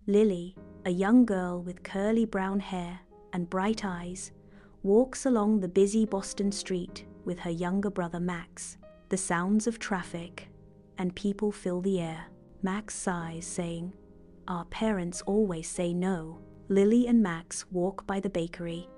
Lily, a young girl with curly brown hair and bright eyes, walks along the busy Boston street with her younger brother Max. The sounds of traffic and people fill the air. Max sighs, saying, "Our parents always say no." Lily and Max walk by the bakery,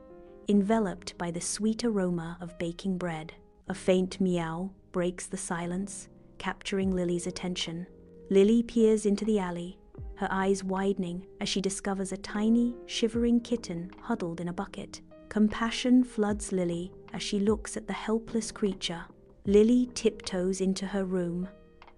enveloped by the sweet aroma of baking bread. A faint meow breaks the silence, capturing Lily's attention. Lily peers into the alley, her eyes widening as she discovers a tiny, shivering kitten huddled in a bucket. Compassion floods Lily as she looks at the helpless creature. Lily tiptoes into her room,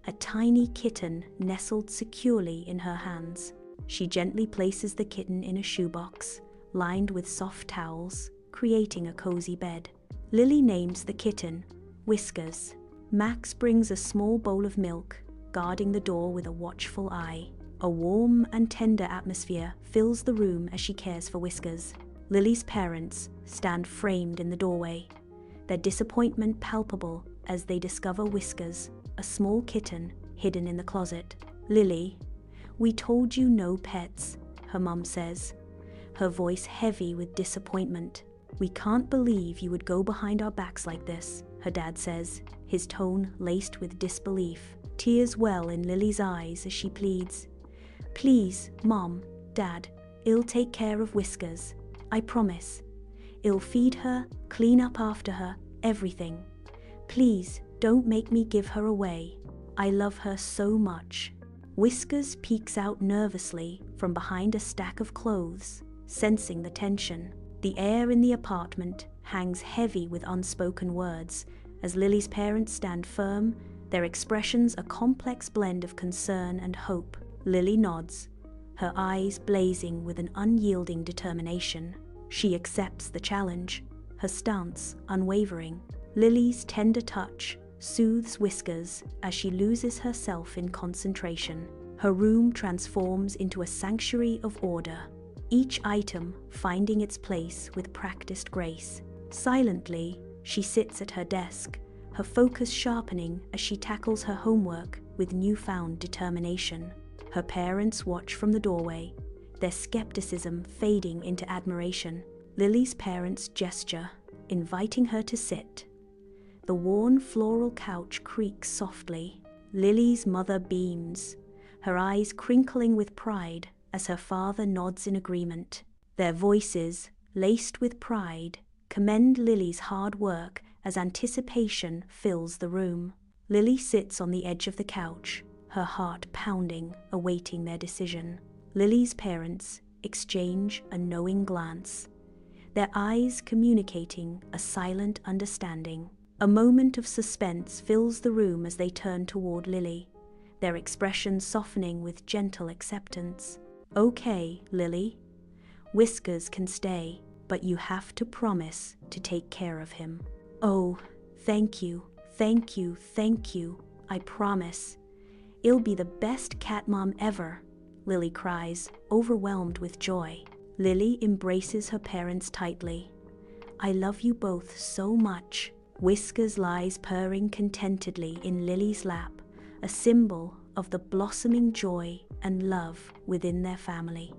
a tiny kitten nestled securely in her hands. She gently places the kitten in a shoebox, lined with soft towels, creating a cozy bed. Lily names the kitten Whiskers. Max brings a small bowl of milk, guarding the door with a watchful eye. A warm and tender atmosphere fills the room as she cares for Whiskers. Lily's parents stand framed in the doorway, their disappointment palpable as they discover Whiskers, a small kitten hidden in the closet. "Lily, we told you no pets," her mom says, her voice heavy with disappointment. "We can't believe you would go behind our backs like this," her dad says, his tone laced with disbelief. Tears well in Lily's eyes as she pleads, "Please, Mom, Dad, I'll take care of Whiskers. I promise. I'll feed her, clean up after her, everything. Please, don't make me give her away. I love her so much." Whiskers peeks out nervously from behind a stack of clothes, sensing the tension. The air in the apartment hangs heavy with unspoken words as Lily's parents stand firm, their expressions a complex blend of concern and hope. Lily nods, her eyes blazing with an unyielding determination. She accepts the challenge, her stance unwavering. Lily's tender touch soothes Whiskers as she loses herself in concentration. Her room transforms into a sanctuary of order, each item finding its place with practiced grace. Silently, she sits at her desk, her focus sharpening as she tackles her homework with newfound determination. Her parents watch from the doorway, their skepticism fading into admiration. Lily's parents gesture, inviting her to sit. The worn floral couch creaks softly. Lily's mother beams, her eyes crinkling with pride as her father nods in agreement. Their voices, laced with pride, commend Lily's hard work as anticipation fills the room. Lily sits on the edge of the couch, her heart pounding, awaiting their decision. Lily's parents exchange a knowing glance, their eyes communicating a silent understanding. A moment of suspense fills the room as they turn toward Lily, their expressions softening with gentle acceptance. "Okay, Lily. Whiskers can stay, but you have to promise to take care of him." "Oh, thank you, thank you, thank you. I promise. I'll be the best cat mom ever," Lily cries, overwhelmed with joy. Lily embraces her parents tightly. "I love you both so much." Whiskers lies purring contentedly in Lily's lap, a symbol of the blossoming joy and love within their family.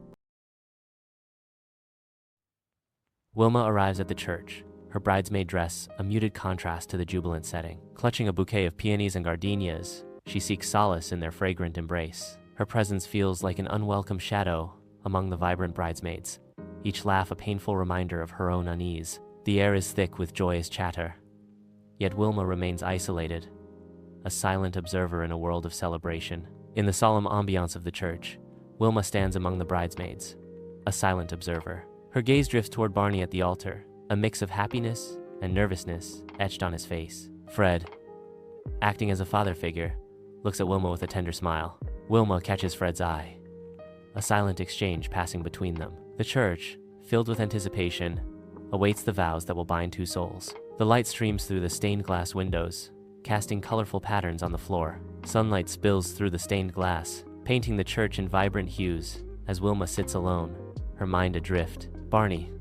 Wilma arrives at the church, her bridesmaid dress a muted contrast to the jubilant setting. Clutching a bouquet of peonies and gardenias, she seeks solace in their fragrant embrace. Her presence feels like an unwelcome shadow among the vibrant bridesmaids, each laugh a painful reminder of her own unease. The air is thick with joyous chatter, yet Wilma remains isolated, a silent observer in a world of celebration. In the solemn ambiance of the church, Wilma stands among the bridesmaids, a silent observer. Her gaze drifts toward Barney at the altar, a mix of happiness and nervousness etched on his face. Fred, acting as a father figure, looks at Wilma with a tender smile. Wilma catches Fred's eye, a silent exchange passing between them. The church, filled with anticipation, awaits the vows that will bind two souls. The light streams through the stained glass windows, casting colorful patterns on the floor. Sunlight spills through the stained glass, painting the church in vibrant hues as Wilma sits alone, her mind adrift. "Barney,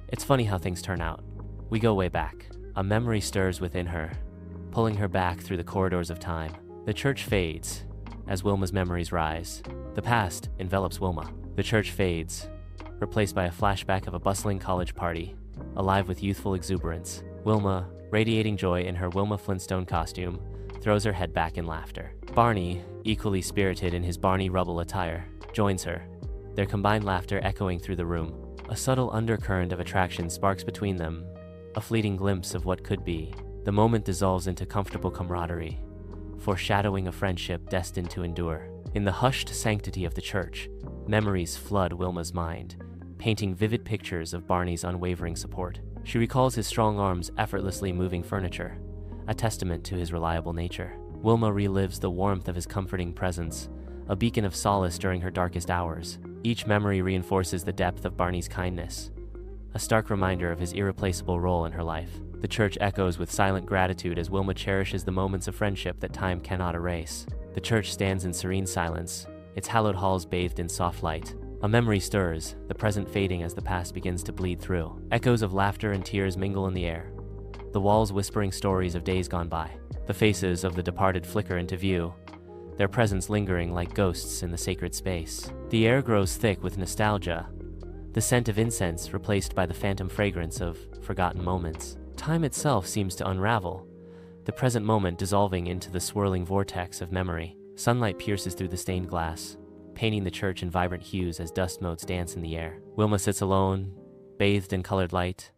it's funny how things turn out. We go way back." A memory stirs within her, pulling her back through the corridors of time. The church fades as Wilma's memories rise. The past envelops Wilma, The church fades, replaced by a flashback of a bustling college party, alive with youthful exuberance. Wilma, radiating joy in her Wilma Flintstone costume, throws her head back in laughter. Barney, equally spirited in his Barney Rubble attire, joins her, their combined laughter echoing through the room. A subtle undercurrent of attraction sparks between them, a fleeting glimpse of what could be. The moment dissolves into comfortable camaraderie, foreshadowing a friendship destined to endure. In the hushed sanctity of the church, memories flood Wilma's mind, painting vivid pictures of Barney's unwavering support. She recalls his strong arms effortlessly moving furniture, a testament to his reliable nature. Wilma relives the warmth of his comforting presence, a beacon of solace during her darkest hours. Each memory reinforces the depth of Barney's kindness, a stark reminder of his irreplaceable role in her life. The church echoes with silent gratitude as Wilma cherishes the moments of friendship that time cannot erase. The church stands in serene silence, its hallowed halls bathed in soft light. A memory stirs, the present fading as the past begins to bleed through. Echoes of laughter and tears mingle in the air, the walls whispering stories of days gone by. The faces of the departed flicker into view, their presence lingering like ghosts in the sacred space. The air grows thick with nostalgia, the scent of incense replaced by the phantom fragrance of forgotten moments. Time itself seems to unravel, the present moment dissolving into the swirling vortex of memory. Sunlight pierces through the stained glass, painting the church in vibrant hues as dust motes dance in the air. Wilma sits alone, bathed in colored light,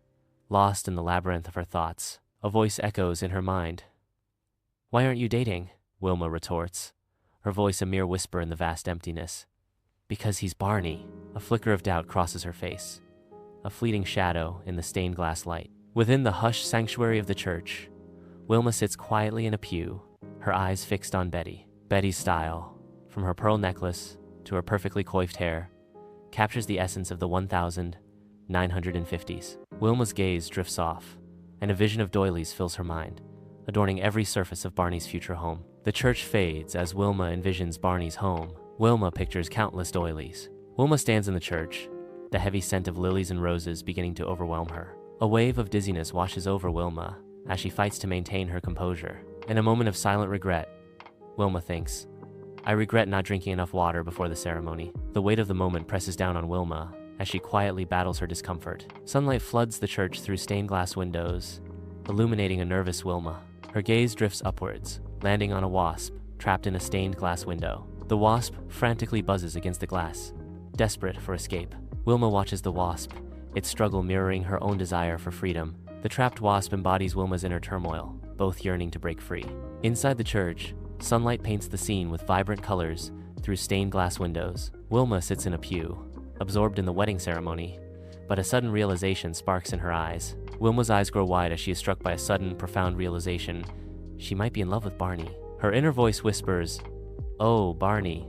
lost in the labyrinth of her thoughts. A voice echoes in her mind. "Why aren't you dating?" Wilma retorts, her voice a mere whisper in the vast emptiness. "Because he's Barney." A flicker of doubt crosses her face, a fleeting shadow in the stained glass light. Within the hushed sanctuary of the church, Wilma sits quietly in a pew, her eyes fixed on Betty. Betty's style, from her pearl necklace to her perfectly coiffed hair, captures the essence of the 1950s. Wilma's gaze drifts off, and a vision of doilies fills her mind, adorning every surface of Barney's future home. The church fades as Wilma envisions Barney's home. Wilma pictures countless doilies. Wilma stands in the church, the heavy scent of lilies and roses beginning to overwhelm her. A wave of dizziness washes over Wilma as she fights to maintain her composure. In a moment of silent regret, Wilma thinks, "I regret not drinking enough water before the ceremony." The weight of the moment presses down on Wilma as she quietly battles her discomfort. Sunlight floods the church through stained glass windows, illuminating a nervous Wilma. Her gaze drifts upwards, landing on a wasp trapped in a stained glass window. The wasp frantically buzzes against the glass, desperate for escape. Wilma watches the wasp, its struggle mirroring her own desire for freedom. The trapped wasp embodies Wilma's inner turmoil, both yearning to break free. Inside the church, sunlight paints the scene with vibrant colors through stained glass windows. Wilma sits in a pew, absorbed in the wedding ceremony, but a sudden realization sparks in her eyes. Wilma's eyes grow wide as she is struck by a sudden, profound realization. She might be in love with Barney. Her inner voice whispers, "Oh, Barney,"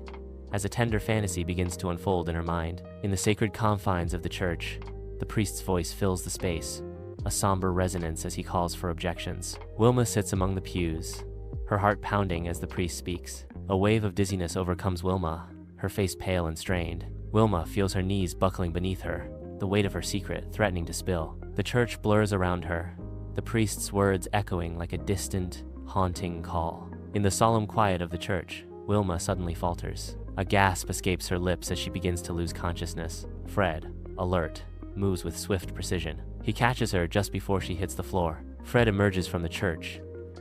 as a tender fantasy begins to unfold in her mind. In the sacred confines of the church, the priest's voice fills the space, a somber resonance as he calls for objections. Wilma sits among the pews, her heart pounding as the priest speaks. A wave of dizziness overcomes Wilma, her face pale and strained. Wilma feels her knees buckling beneath her, the weight of her secret threatening to spill. The church blurs around her, the priest's words echoing like a distant, haunting call. In the solemn quiet of the church, Wilma suddenly falters. A gasp escapes her lips as she begins to lose consciousness. Fred, alert, moves with swift precision. He catches her just before she hits the floor. Fred emerges from the church,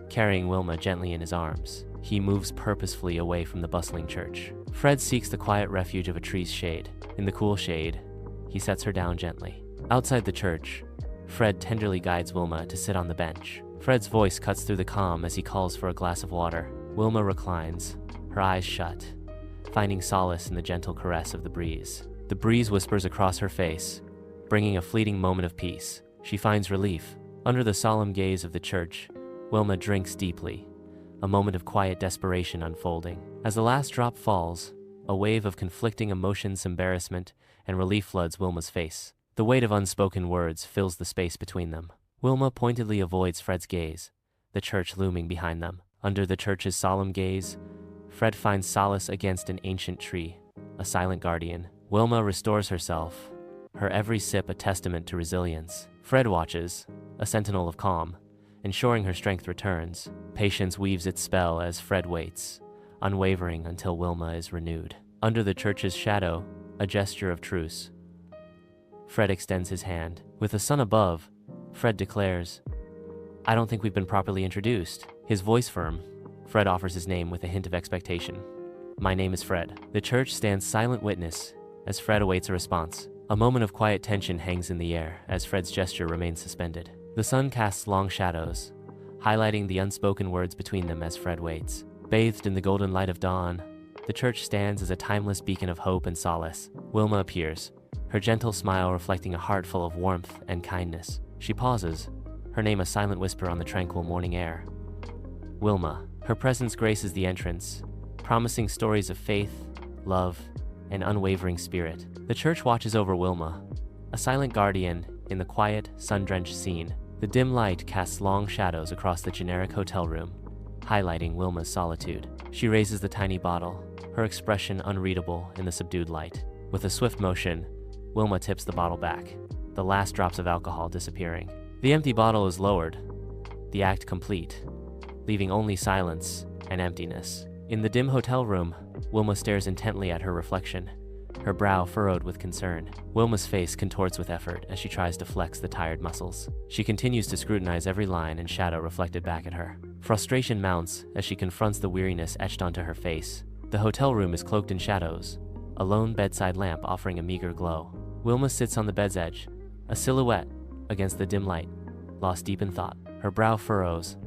carrying Wilma gently in his arms. He moves purposefully away from the bustling church. Fred seeks the quiet refuge of a tree's shade. In the cool shade, he sets her down gently. Outside the church, Fred tenderly guides Wilma to sit on the bench. Fred's voice cuts through the calm as he calls for a glass of water. Wilma reclines, her eyes shut, finding solace in the gentle caress of the breeze. The breeze whispers across her face, bringing a fleeting moment of peace. She finds relief. Under the solemn gaze of the church, Wilma drinks deeply, a moment of quiet desperation unfolding. As the last drop falls, a wave of conflicting emotions, embarrassment, and relief floods Wilma's face. The weight of unspoken words fills the space between them. Wilma pointedly avoids Fred's gaze, the church looming behind them. Under the church's solemn gaze, Fred finds solace against an ancient tree, a silent guardian. Wilma restores herself, her every sip a testament to resilience. Fred watches, a sentinel of calm, ensuring her strength returns. Patience weaves its spell as Fred waits, unwavering until Wilma is renewed. Under the church's shadow, a gesture of truce. Fred extends his hand. With the sun above, Fred declares, "I don't think we've been properly introduced." His voice firm, Fred offers his name with a hint of expectation. "My name is Fred." The church stands silent witness as Fred awaits a response. A moment of quiet tension hangs in the air as Fred's gesture remains suspended. The sun casts long shadows, highlighting the unspoken words between them as Fred waits. Bathed in the golden light of dawn, the church stands as a timeless beacon of hope and solace. Wilma appears, her gentle smile reflecting a heart full of warmth and kindness. She pauses, her name a silent whisper on the tranquil morning air. Wilma. Her presence graces the entrance, promising stories of faith, love, and unwavering spirit. The church watches over Wilma, a silent guardian in the quiet, sun-drenched scene. The dim light casts long shadows across the generic hotel room, highlighting Wilma's solitude. She raises the tiny bottle, her expression unreadable in the subdued light. With a swift motion, Wilma tips the bottle back, the last drops of alcohol disappearing. The empty bottle is lowered, the act complete, leaving only silence and emptiness. In the dim hotel room, Wilma stares intently at her reflection, her brow furrowed with concern. Wilma's face contorts with effort as she tries to flex the tired muscles. She continues to scrutinize every line and shadow reflected back at her. Frustration mounts as she confronts the weariness etched onto her face. The hotel room is cloaked in shadows, a lone bedside lamp offering a meager glow. Wilma sits on the bed's edge, a silhouette against the dim light, lost deep in thought. Her brow furrows,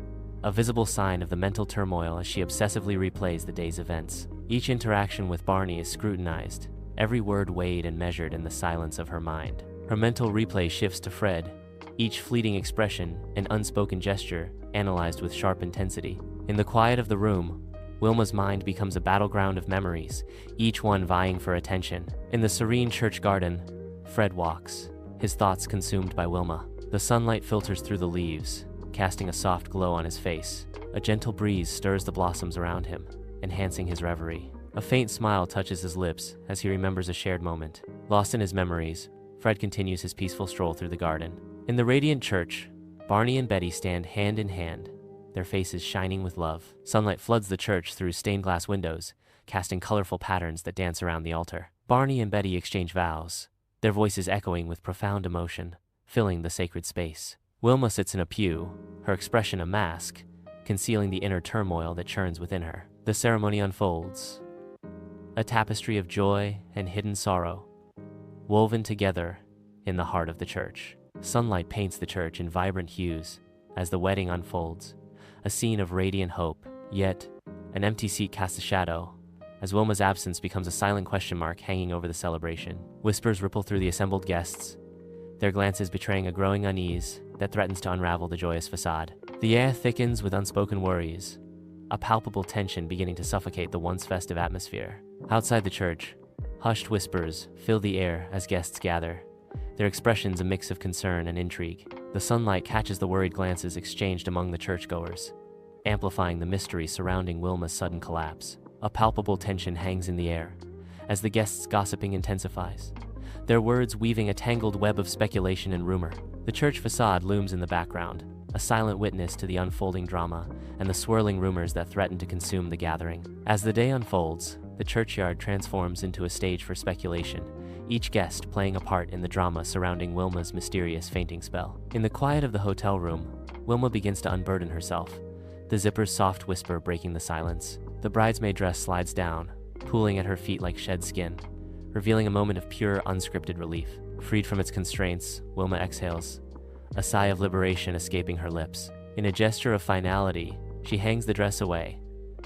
a visible sign of the mental turmoil as she obsessively replays the day's events. Each interaction with Barney is scrutinized, every word weighed and measured in the silence of her mind. Her mental replay shifts to Fred, each fleeting expression and unspoken gesture analyzed with sharp intensity. In the quiet of the room, Wilma's mind becomes a battleground of memories, each one vying for attention. In the serene church garden, Fred walks, his thoughts consumed by Wilma. The sunlight filters through the leaves, casting a soft glow on his face. A gentle breeze stirs the blossoms around him, enhancing his reverie. A faint smile touches his lips as he remembers a shared moment. Lost in his memories, Fred continues his peaceful stroll through the garden. In the radiant church, Barney and Betty stand hand in hand, their faces shining with love. Sunlight floods the church through stained glass windows, casting colorful patterns that dance around the altar. Barney and Betty exchange vows, their voices echoing with profound emotion, filling the sacred space. Wilma sits in a pew, her expression a mask, concealing the inner turmoil that churns within her. The ceremony unfolds, a tapestry of joy and hidden sorrow, woven together in the heart of the church. Sunlight paints the church in vibrant hues as the wedding unfolds, a scene of radiant hope. Yet, an empty seat casts a shadow, as Wilma's absence becomes a silent question mark hanging over the celebration. Whispers ripple through the assembled guests, their glances betraying a growing unease that threatens to unravel the joyous facade. The air thickens with unspoken worries, a palpable tension beginning to suffocate the once festive atmosphere. Outside the church, hushed whispers fill the air as guests gather, their expressions a mix of concern and intrigue. The sunlight catches the worried glances exchanged among the churchgoers, amplifying the mystery surrounding Wilma's sudden collapse. A palpable tension hangs in the air as the guests' gossiping intensifies, their words weaving a tangled web of speculation and rumor. The church facade looms in the background, a silent witness to the unfolding drama and the swirling rumors that threaten to consume the gathering. As the day unfolds, the churchyard transforms into a stage for speculation, each guest playing a part in the drama surrounding Wilma's mysterious fainting spell. In the quiet of the hotel room, Wilma begins to unburden herself, the zipper's soft whisper breaking the silence. The bridesmaid dress slides down, pooling at her feet like shed skin, revealing a moment of pure, unscripted relief. Freed from its constraints, Wilma exhales, a sigh of liberation escaping her lips. In a gesture of finality, she hangs the dress away,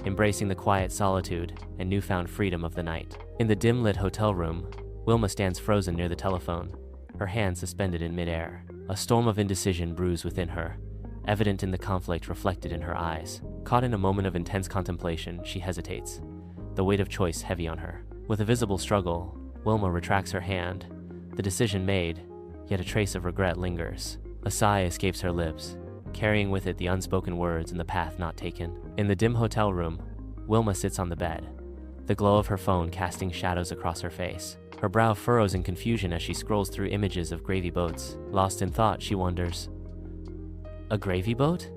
embracing the quiet solitude and newfound freedom of the night. In the dim-lit hotel room, Wilma stands frozen near the telephone, her hand suspended in midair. A storm of indecision brews within her, evident in the conflict reflected in her eyes. Caught in a moment of intense contemplation, she hesitates, the weight of choice heavy on her. With a visible struggle, Wilma retracts her hand, the decision made, yet a trace of regret lingers. A sigh escapes her lips, carrying with it the unspoken words and the path not taken. In the dim hotel room, Wilma sits on the bed, the glow of her phone casting shadows across her face. Her brow furrows in confusion as she scrolls through images of gravy boats. Lost in thought, she wonders, a gravy boat?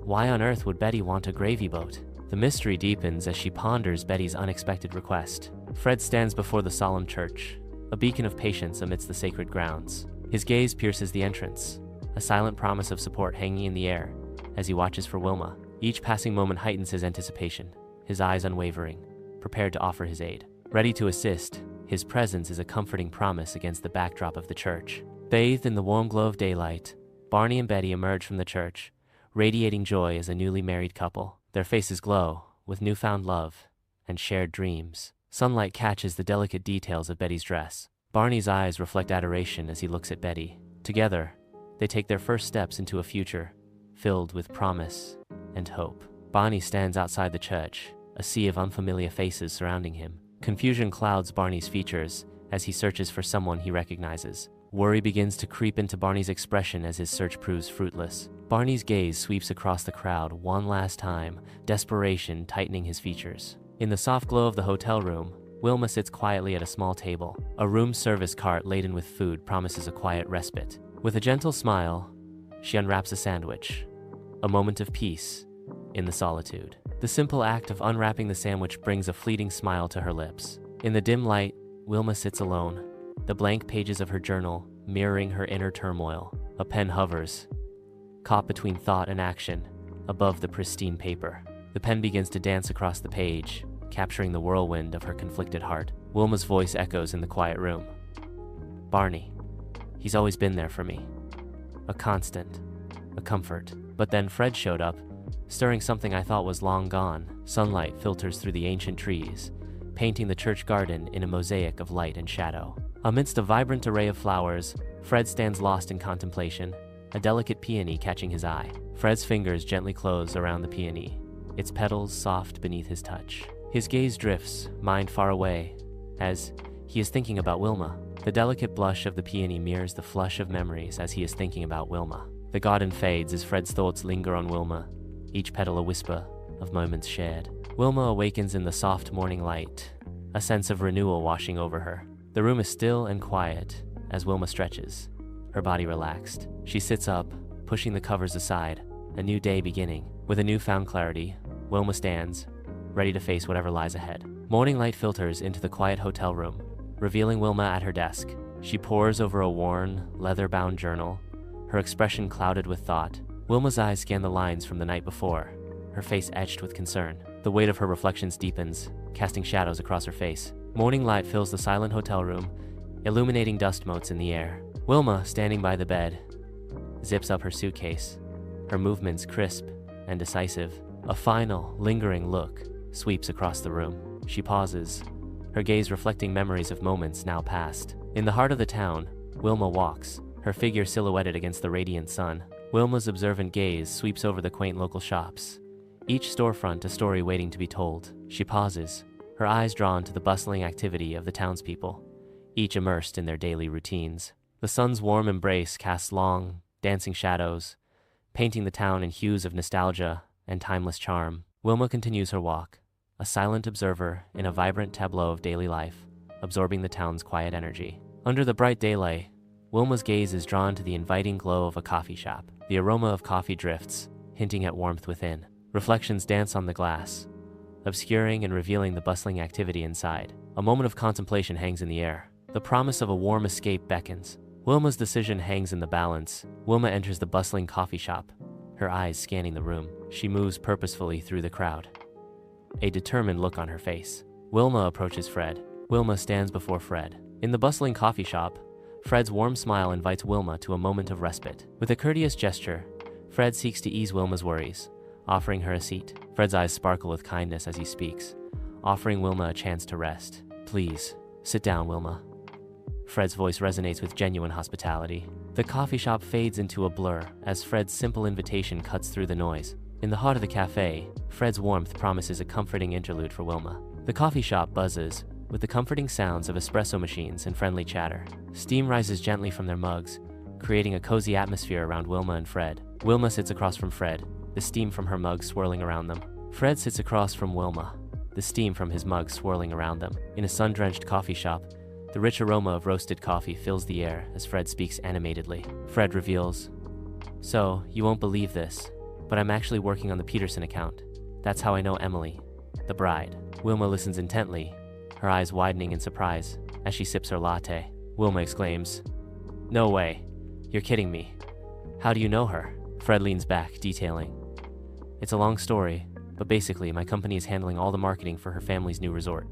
Why on earth would Betty want a gravy boat? The mystery deepens as she ponders Betty's unexpected request. Fred stands before the solemn church, a beacon of patience amidst the sacred grounds. His gaze pierces the entrance, a silent promise of support hanging in the air as he watches for Wilma. Each passing moment heightens his anticipation, his eyes unwavering, prepared to offer his aid. Ready to assist, his presence is a comforting promise against the backdrop of the church. Bathed in the warm glow of daylight, Barney and Betty emerge from the church, radiating joy as a newly married couple. Their faces glow with newfound love and shared dreams. Sunlight catches the delicate details of Betty's dress. Barney's eyes reflect adoration as he looks at Betty. Together, they take their first steps into a future filled with promise and hope. Barney stands outside the church, a sea of unfamiliar faces surrounding him. Confusion clouds Barney's features as he searches for someone he recognizes. Worry begins to creep into Barney's expression as his search proves fruitless. Barney's gaze sweeps across the crowd one last time, desperation tightening his features. In the soft glow of the hotel room, Wilma sits quietly at a small table. A room service cart laden with food promises a quiet respite. With a gentle smile, she unwraps a sandwich, a moment of peace in the solitude. The simple act of unwrapping the sandwich brings a fleeting smile to her lips. In the dim light, Wilma sits alone, the blank pages of her journal mirroring her inner turmoil. A pen hovers, caught between thought and action, above the pristine paper. The pen begins to dance across the page, capturing the whirlwind of her conflicted heart. Wilma's voice echoes in the quiet room. Barney, he's always been there for me. A constant, a comfort. But then Fred showed up, stirring something I thought was long gone. Sunlight filters through the ancient trees, painting the church garden in a mosaic of light and shadow. Amidst a vibrant array of flowers, Fred stands lost in contemplation, a delicate peony catching his eye. Fred's fingers gently close around the peony, its petals soft beneath his touch. His gaze drifts, mind far away, as he is thinking about Wilma. The delicate blush of the peony mirrors the flush of memories as he is thinking about Wilma. The garden fades as Fred's thoughts linger on Wilma, each petal a whisper of moments shared. Wilma awakens in the soft morning light, a sense of renewal washing over her. The room is still and quiet as Wilma stretches, her body relaxed. She sits up, pushing the covers aside, a new day beginning. With a newfound clarity, Wilma stands, ready to face whatever lies ahead. Morning light filters into the quiet hotel room, revealing Wilma at her desk. She pores over a worn, leather-bound journal, her expression clouded with thought. Wilma's eyes scan the lines from the night before, her face etched with concern. The weight of her reflections deepens, casting shadows across her face. Morning light fills the silent hotel room, illuminating dust motes in the air. Wilma, standing by the bed, zips up her suitcase, her movements crisp and decisive. A final, lingering look sweeps across the room. She pauses, her gaze reflecting memories of moments now past. In the heart of the town, Wilma walks, her figure silhouetted against the radiant sun. Wilma's observant gaze sweeps over the quaint local shops, each storefront a story waiting to be told. She pauses, her eyes drawn to the bustling activity of the townspeople, each immersed in their daily routines. The sun's warm embrace casts long, dancing shadows, painting the town in hues of nostalgia and timeless charm. Wilma continues her walk, a silent observer in a vibrant tableau of daily life, absorbing the town's quiet energy. Under the bright daylight, Wilma's gaze is drawn to the inviting glow of a coffee shop. The aroma of coffee drifts, hinting at warmth within. Reflections dance on the glass, obscuring and revealing the bustling activity inside. A moment of contemplation hangs in the air. The promise of a warm escape beckons. Wilma's decision hangs in the balance. Wilma enters the bustling coffee shop, her eyes scanning the room. She moves purposefully through the crowd, a determined look on her face. Wilma approaches Fred. Wilma stands before Fred. In the bustling coffee shop, Fred's warm smile invites Wilma to a moment of respite. With a courteous gesture, Fred seeks to ease Wilma's worries, offering her a seat. Fred's eyes sparkle with kindness as he speaks, offering Wilma a chance to rest. Please, sit down, Wilma. Fred's voice resonates with genuine hospitality. The coffee shop fades into a blur as Fred's simple invitation cuts through the noise. In the heart of the cafe, Fred's warmth promises a comforting interlude for Wilma. The coffee shop buzzes with the comforting sounds of espresso machines and friendly chatter. Steam rises gently from their mugs, creating a cozy atmosphere around Wilma and Fred. Wilma sits across from Fred, the steam from her mug swirling around them. Fred sits across from Wilma, the steam from his mug swirling around them. In a sun-drenched coffee shop, the rich aroma of roasted coffee fills the air as Fred speaks animatedly. Fred reveals, "So, you won't believe this, but I'm actually working on the Peterson account. That's how I know Emily, the bride." Wilma listens intently, her eyes widening in surprise as she sips her latte. Wilma exclaims, "No way. You're kidding me. How do you know her?" Fred leans back, detailing. "It's a long story, but basically my company is handling all the marketing for her family's new resort.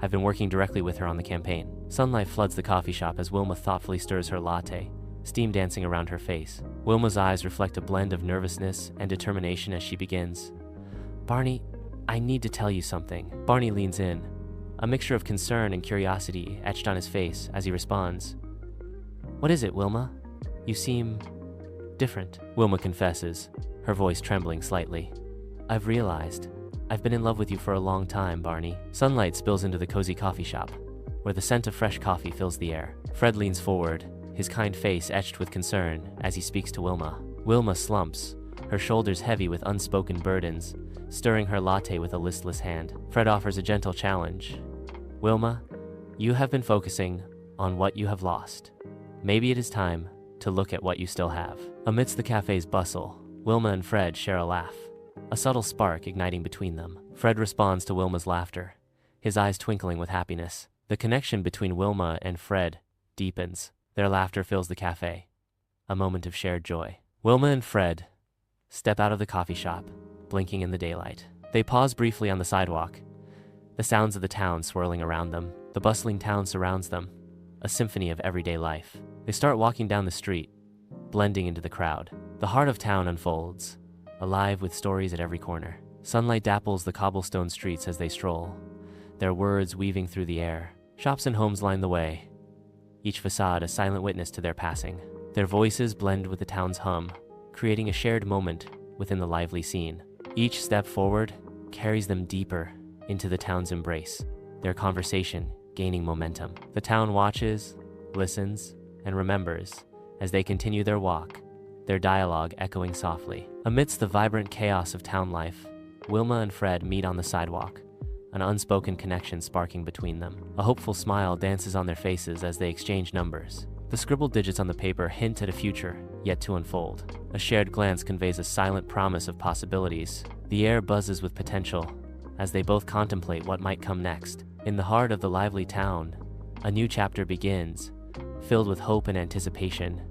I've been working directly with her on the campaign." Sunlight floods the coffee shop as Wilma thoughtfully stirs her latte, steam dancing around her face. Wilma's eyes reflect a blend of nervousness and determination as she begins. "Barney, I need to tell you something." Barney leans in, a mixture of concern and curiosity etched on his face as he responds. "What is it, Wilma? You seem different." Wilma confesses, her voice trembling slightly. "I've realized I've been in love with you for a long time, Barney." Sunlight spills into the cozy coffee shop, where the scent of fresh coffee fills the air. Fred leans forward, his kind face etched with concern as he speaks to Wilma. Wilma slumps, her shoulders heavy with unspoken burdens, stirring her latte with a listless hand. Fred offers a gentle challenge. "Wilma, you have been focusing on what you have lost. Maybe it is time to look at what you still have." Amidst the cafe's bustle, Wilma and Fred share a laugh, a subtle spark igniting between them. Fred responds to Wilma's laughter, his eyes twinkling with happiness. The connection between Wilma and Fred deepens. Their laughter fills the cafe, a moment of shared joy. Wilma and Fred step out of the coffee shop, blinking in the daylight. They pause briefly on the sidewalk, the sounds of the town swirling around them. The bustling town surrounds them, a symphony of everyday life. They start walking down the street, blending into the crowd. The heart of town unfolds, alive with stories at every corner. Sunlight dapples the cobblestone streets as they stroll, their words weaving through the air. Shops and homes line the way, each facade a silent witness to their passing. Their voices blend with the town's hum, creating a shared moment within the lively scene. Each step forward carries them deeper into the town's embrace, their conversation gaining momentum. The town watches, listens, and remembers as they continue their walk, their dialogue echoing softly. Amidst the vibrant chaos of town life, Wilma and Fred meet on the sidewalk, an unspoken connection sparking between them. A hopeful smile dances on their faces as they exchange numbers. The scribbled digits on the paper hint at a future yet to unfold. A shared glance conveys a silent promise of possibilities. The air buzzes with potential as they both contemplate what might come next. In the heart of the lively town, a new chapter begins, filled with hope and anticipation.